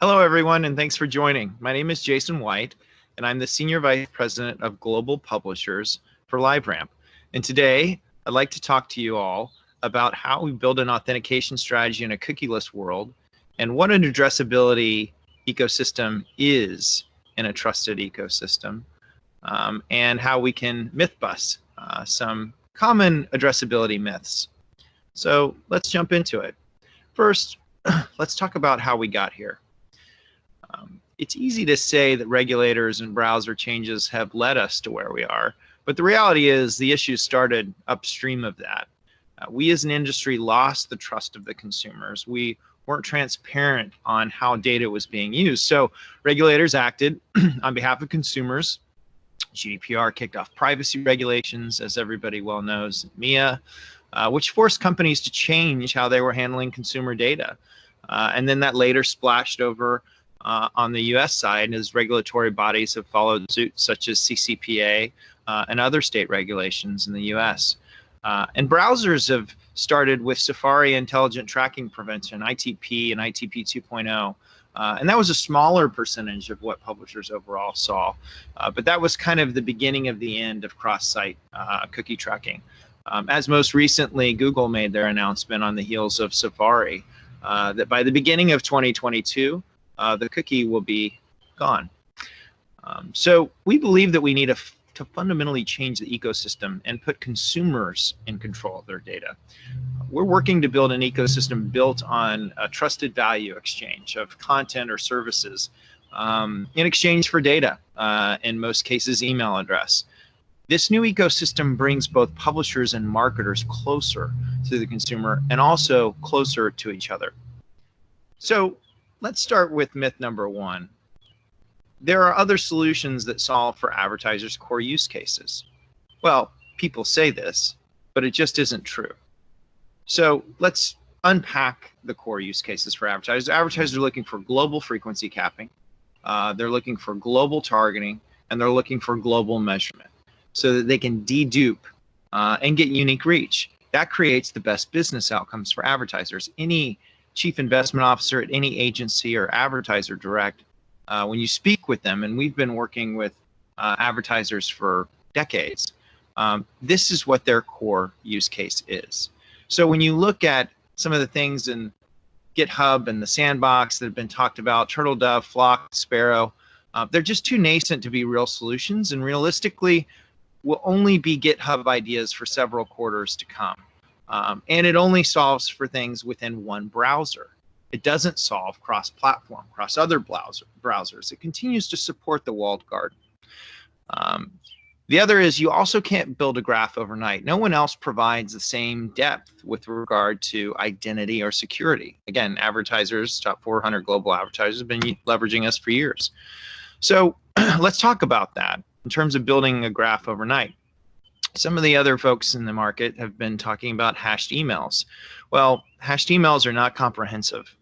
Hello, everyone, and thanks for joining. My name is Jason White, and I'm the Senior Vice President of Global Publishers for LiveRamp. And today, I'd like to talk to you all about how we build an authentication strategy in a cookieless world and what an addressability ecosystem is in a trusted ecosystem, and how we can myth bust some common addressability myths. So let's jump into it. First, let's talk about how we got here. It's easy to say that regulators and browser changes have led us to where we are, but the reality is the issues started upstream of that. We as an industry lost the trust of the consumers. We weren't transparent on how data was being used. So regulators acted on behalf of consumers. GDPR kicked off privacy regulations, as everybody well knows, MIA, which forced companies to change how they were handling consumer data. And then that later splashed over on the US side as regulatory bodies have followed suit, such as CCPA and other state regulations in the US. And browsers have started with Safari Intelligent Tracking Prevention, ITP and ITP 2.0. And that was a smaller percentage of what publishers overall saw. But that was kind of the beginning of the end of cross-site cookie tracking. As most recently, Google made their announcement on the heels of Safari that by the beginning of 2022, the cookie will be gone. So we believe that we need to fundamentally change the ecosystem and put consumers in control of their data. We're working to build an ecosystem built on a trusted value exchange of content or services in exchange for data, in most cases email address. This new ecosystem brings both publishers and marketers closer to the consumer and also closer to each other. So let's start with myth number one. There are other solutions that solve for advertisers' core use cases. Well, people say this, but it just isn't true. So let's unpack the core use cases for advertisers. Advertisers are looking for global frequency capping, they're looking for global targeting, and they're looking for global measurement so that they can dedupe and get unique reach. That creates the best business outcomes for advertisers. Any chief investment officer at any agency or advertiser direct, when you speak with them, and we've been working with advertisers for decades, this is what their core use case is. So when you look at some of the things in GitHub and the sandbox that have been talked about, Turtle Dove, Flock, Sparrow, they're just too nascent to be real solutions, and realistically will only be GitHub ideas for several quarters to come. And it only solves for things within one browser. It doesn't solve cross-platform, across other browsers. It continues to support the walled garden. The other is you also can't build a graph overnight. No one else provides the same depth with regard to identity or security. Again, advertisers, top 400 global advertisers have been leveraging us for years. So let's talk about that in terms of building a graph overnight. Some of the other folks in the market have been talking about hashed emails. Well, hashed emails are not comprehensive.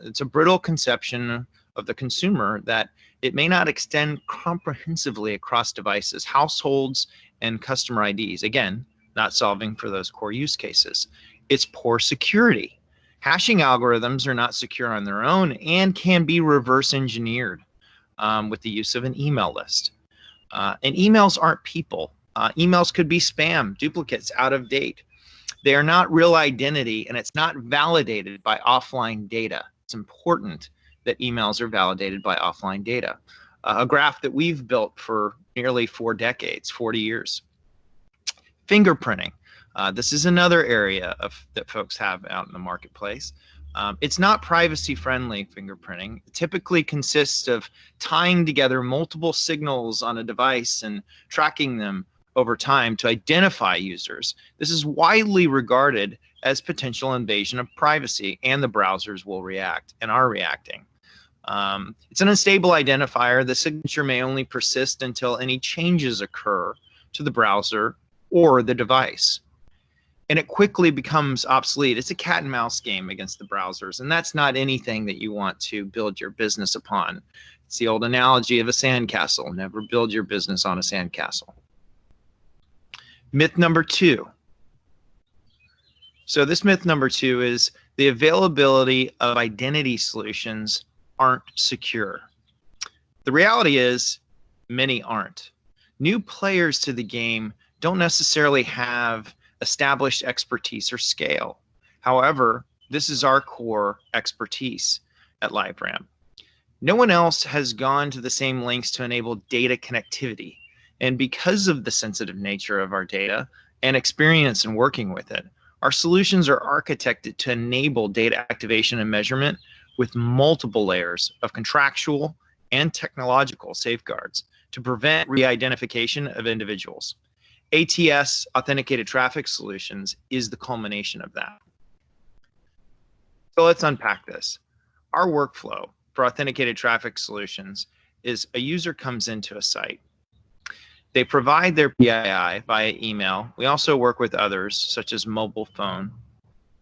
It's a brittle conception of the consumer that it may not extend comprehensively across devices, households, and customer IDs. Again, not solving for those core use cases. It's poor security. Hashing algorithms are not secure on their own and can be reverse engineered with the use of an email list. And emails aren't people. Emails could be spam, duplicates, out of date. They are not real identity, and it's not validated by offline data. It's important that emails are validated by offline data. A graph that we've built for nearly 4 decades, 40 years. Fingerprinting. This is another area that folks have out in the marketplace. It's not privacy-friendly fingerprinting. It typically consists of tying together multiple signals on a device and tracking them over time to identify users. This is widely regarded as potential invasion of privacy, and the browsers will react and are reacting. It's an unstable identifier. The signature may only persist until any changes occur to the browser or the device. And it quickly becomes obsolete. It's a cat and mouse game against the browsers, and that's not anything that you want to build your business upon. It's the old analogy of a sandcastle. Never build your business on a sandcastle. Myth number 2. So this myth number 2 is the availability of identity solutions aren't secure. The reality is many aren't. New players to the game don't necessarily have established expertise or scale. However, this is our core expertise at LiveRamp. No one else has gone to the same lengths to enable data connectivity. And because of the sensitive nature of our data and experience in working with it, our solutions are architected to enable data activation and measurement with multiple layers of contractual and technological safeguards to prevent re-identification of individuals. ATS, Authenticated Traffic Solutions, is the culmination of that. So let's unpack this. Our workflow for Authenticated Traffic Solutions is a user comes into a site. They provide their PII via email. We also work with others, such as mobile phone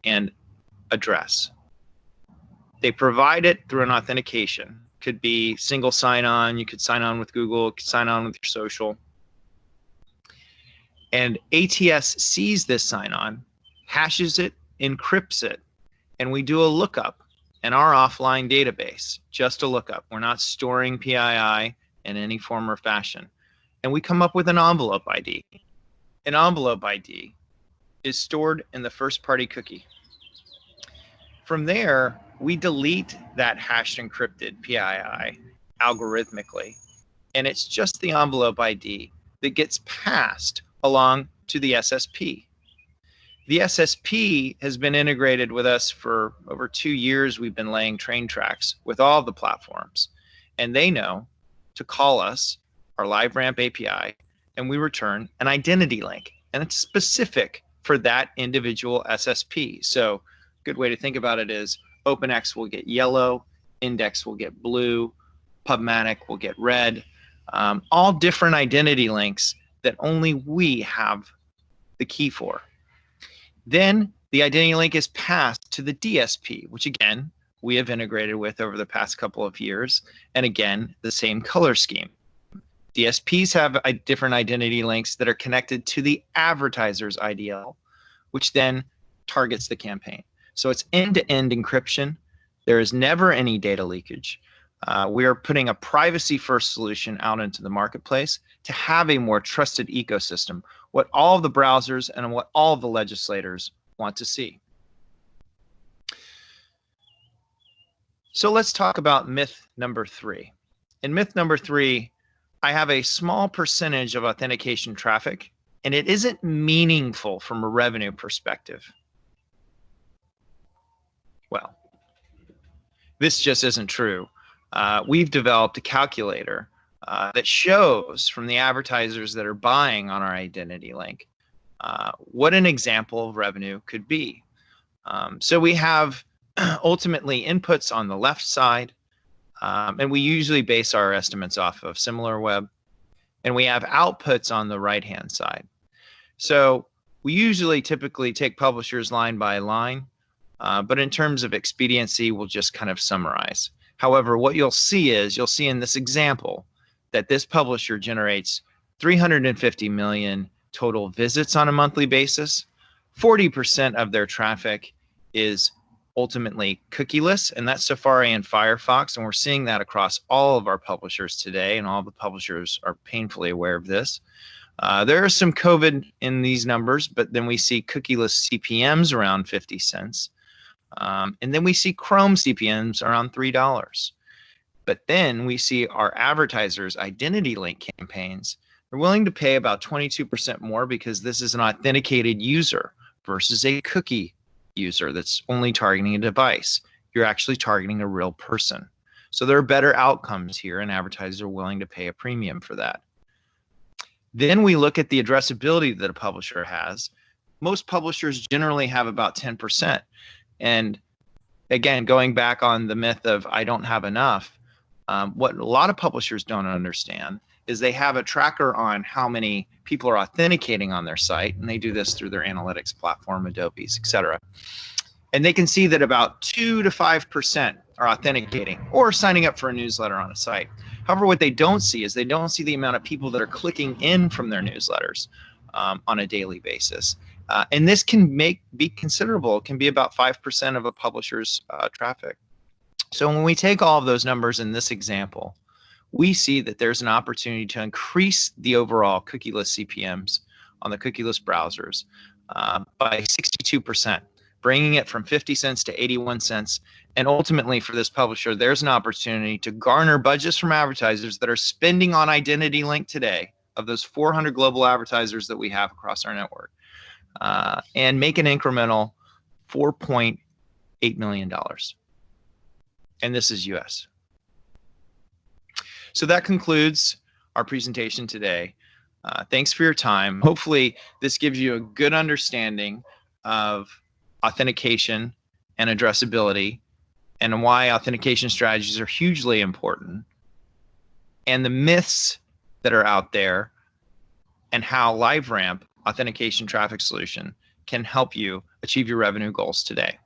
and address. They provide it through an authentication. Could be single sign-on. You could sign on with Google, you could sign on with your social. And ATS sees this sign-on, hashes it, encrypts it, and we do a lookup in our offline database, just a lookup. We're not storing PII in any form or fashion. And we come up with an envelope ID. An envelope ID is stored in the first-party cookie. From there, we delete that hashed encrypted PII algorithmically, and it's just the envelope ID that gets passed along to the SSP. The SSP has been integrated with us for over 2 years. We've been laying train tracks with all of the platforms, and they know to call us, our LiveRamp API, and we return an identity link, and it's specific for that individual SSP. So a good way to think about it is OpenX will get yellow, Index will get blue, PubMatic will get red, all different identity links that only we have the key for. Then the identity link is passed to the DSP, which again, we have integrated with over the past couple of years. And again, the same color scheme. DSPs have different identity links that are connected to the advertiser's IDL, which then targets the campaign. So it's end-to-end encryption. There is never any data leakage. We are putting a privacy-first solution out into the marketplace to have a more trusted ecosystem, what all of the browsers and what all of the legislators want to see. So let's talk about myth number 3. In myth number 3, I have a small percentage of authentication traffic, and it isn't meaningful from a revenue perspective. Well, this just isn't true. We've developed a calculator that shows from the advertisers that are buying on our identity link what an example of revenue could be. So we have ultimately inputs on the left side, and we usually base our estimates off of SimilarWeb, and we have outputs on the right-hand side. So we usually typically take publishers line by line, but in terms of expediency, we'll just kind of summarize. However, what you'll see in this example that this publisher generates 350 million total visits on a monthly basis. 40% of their traffic is ultimately cookieless, and that's Safari and Firefox, and we're seeing that across all of our publishers today, and all the publishers are painfully aware of this. There is some COVID in these numbers, but then we see cookieless CPMs around 50 cents. And then we see Chrome CPMs around $3. But then we see our advertisers' identity link campaigns. They're willing to pay about 22% more because this is an authenticated user versus a cookie user that's only targeting a device. You're actually targeting a real person. So there are better outcomes here, and advertisers are willing to pay a premium for that. Then we look at the addressability that a publisher has. Most publishers generally have about 10%. And again, going back on the myth of I don't have enough, what a lot of publishers don't understand is they have a tracker on how many people are authenticating on their site, and they do this through their analytics platform, Adobe's, et cetera. And they can see that about 2 to 5% are authenticating or signing up for a newsletter on a site. However, what they don't see is they don't see the amount of people that are clicking in from their newsletters on a daily basis. And this can be considerable. It can be about 5% of a publisher's traffic. So when we take all of those numbers in this example, we see that there's an opportunity to increase the overall cookieless CPMs on the cookieless browsers by 62%, bringing it from 50 cents to 81 cents. And ultimately, for this publisher, there's an opportunity to garner budgets from advertisers that are spending on identity link today, of those 400 global advertisers that we have across our network, and make an incremental $4.8 million. And this is US. So that concludes our presentation today. Thanks for your time. Hopefully, this gives you a good understanding of authentication and addressability and why authentication strategies are hugely important, and the myths that are out there, and how LiveRamp authentication traffic solution can help you achieve your revenue goals today.